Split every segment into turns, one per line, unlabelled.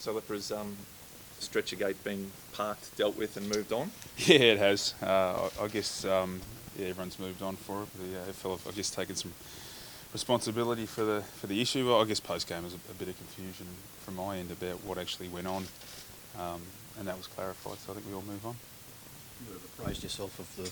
So Leppa's stretcher gate been parked, dealt with and moved on?
Yeah, it has. I guess everyone's moved on for it. The AFL have, I guess, taken some responsibility for the issue. Well, I guess post-game was a bit of confusion from my end about what actually went on, and that was clarified, so I think we all move on.
You would have appraised yourself of the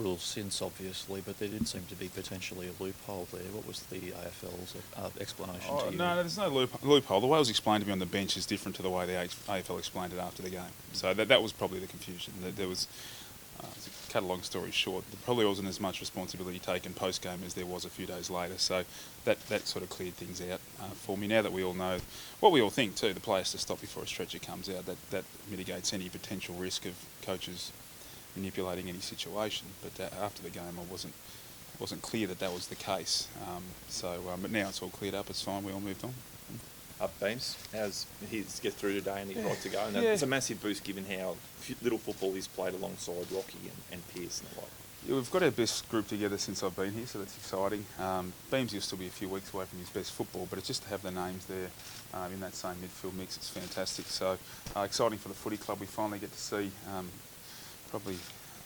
rules since, obviously, but there did seem to be potentially a loophole there. What was the AFL's explanation to you?
No, there's no loophole. The way it was explained to me on the bench is different to the way the AFL explained it after the game. So that was probably the confusion. There was, to cut a long story short, there probably wasn't as much responsibility taken post-game as there was a few days later. So that sort of cleared things out for me. Now that we all know what we all think too, the players to stop before a stretcher comes out, that mitigates any potential risk of coaches manipulating any situation. But after the game, I wasn't clear that was the case. But now it's all cleared up. It's fine. We all moved on.
Beams, how's his get through today and he's right to go? And it's a massive boost given how little football he's played alongside Rocky and Pearce and the like.
Yeah, we've got our best group together since I've been here, so that's exciting. Beams will still be a few weeks away from his best football, but it's just to have the names there in that same midfield mix, it's fantastic. So exciting for the footy club. We finally get to see probably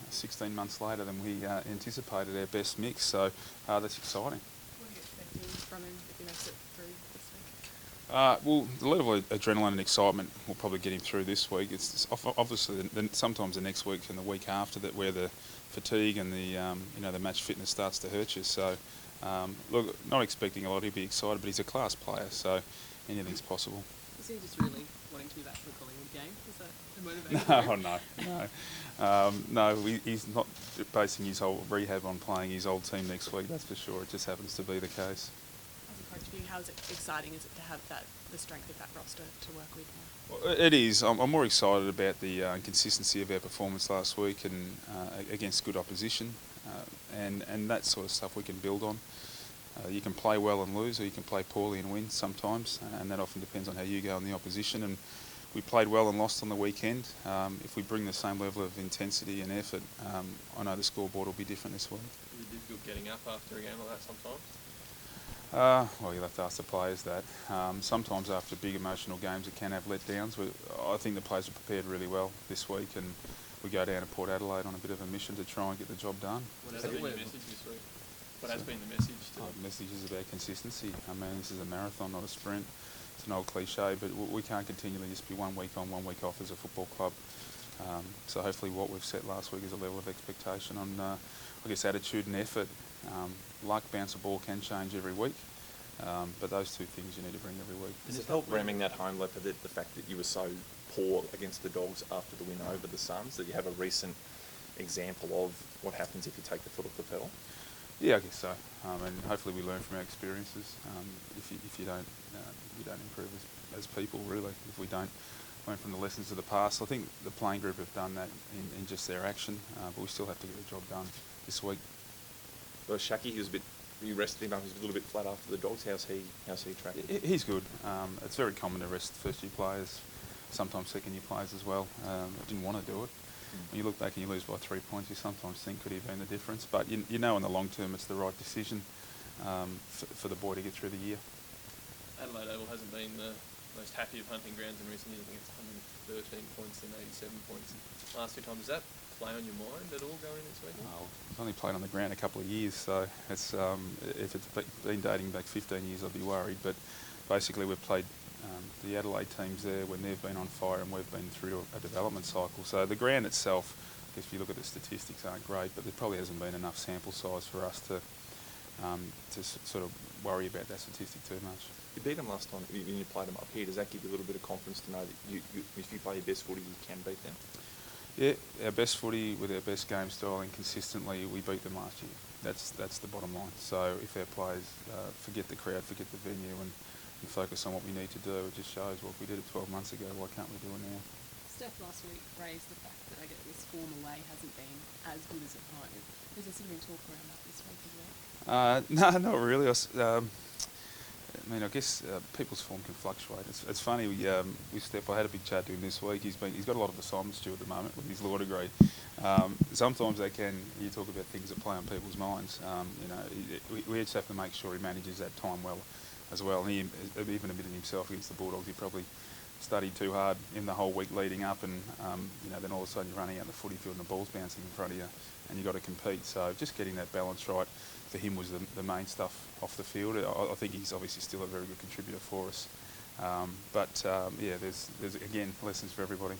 16 months later than we anticipated our best mix, so that's exciting.
What are you expecting from him if he makes it through this week?
Well, the level of adrenaline and excitement will probably get him through this week. It's obviously sometimes the next week and the week after that where the fatigue and the match fitness starts to hurt you. So look, not expecting a lot. He'll be excited, but he's a class player, so anything's possible.
Is he just really wanting to be back for the Collingwood game? Is that the motivation?
No. He's not basing his whole rehab on playing his old team next week, that's for sure. It just happens to be the case.
As a coach for you, how exciting is it to have the strength of that roster to work with now?
Well, it is. I'm more excited about the consistency of our performance last week and against good opposition, and that sort of stuff we can build on. You can play well and lose, or you can play poorly and win sometimes, and that often depends on how you go in the opposition. And we played well and lost on the weekend. If we bring the same level of intensity and effort, I know the scoreboard will be different this week.
Is it difficult getting up after a game like that sometimes?
Well, you'll have to ask the players that. Sometimes after big emotional games it can have letdowns. I think the players are prepared really well this week, and we go down to Port Adelaide on a bit of a mission to try and get the job done.
What has been the message this week? What has been the message?
The message is about consistency. I mean, this is a marathon, not a sprint. It's an old cliche, but we can't continually just be 1 week on, 1 week off as a football club. So hopefully what we've set last week is a level of expectation on, I guess, attitude and effort. Like bounce a ball can change every week, but those two things you need to bring every week.
Does it help ramming that home, Leppa, the fact that you were so poor against the Dogs after the win over the Suns, that you have a recent example of what happens if you take the foot off the pedal?
Yeah, I guess so. And hopefully we learn from our experiences. If you don't improve as people, really. If we don't learn from the lessons of the past, I think the playing group have done that in just their action, but we still have to get the job done this week.
Well, Shaki, you rested him up. He was a little bit flat after the Dogs. How's he tracking?
He's good. It's very common to rest first-year players, sometimes second-year players as well. I didn't want to do it. When you look back and you lose by 3 points, you sometimes think could he have been the difference. But you know in the long term it's the right decision for the boy to get through the year.
Adelaide Oval hasn't been the most happy of hunting grounds in recent years. I think it's 113 points and 87 points last 2 times. Does that play on your mind at all going this weekend?
I've only played on the ground a couple of years, so it's if it's been dating back 15 years, I'd be worried. But basically we've played the Adelaide teams there when they've been on fire, and we've been through a development cycle. So the ground itself, if you look at the statistics, aren't great, but there probably hasn't been enough sample size for us to sort of worry about that statistic too much.
You beat them last time when you played them up here. Does that give you a little bit of confidence to know that if you play your best footy, you can beat them?
Yeah, our best footy with our best game style and consistently, we beat them last year. That's the bottom line. So if our players forget the crowd, forget the venue, and focus on what we need to do, it just shows what we did it 12 months ago. Why can't we do it now?
Steph last week raised the fact that I guess this form away hasn't been as good as at home. Has there sort of been talk around that this week as well?
No, not really. I guess people's form can fluctuate. It's funny, with Steph, I had a big chat to him this week. He's got a lot of assignments due at the moment with his law degree. Sometimes you talk about things that play on people's minds. We just have to make sure he manages that time well as well. And he even admitted himself against the Bulldogs, he probably studied too hard in the whole week leading up, and then all of a sudden you're running out in the footy field and the ball's bouncing in front of you, and you've got to compete. So just getting that balance right for him was the main stuff off the field. I think he's obviously still a very good contributor for us. There's again lessons for everybody.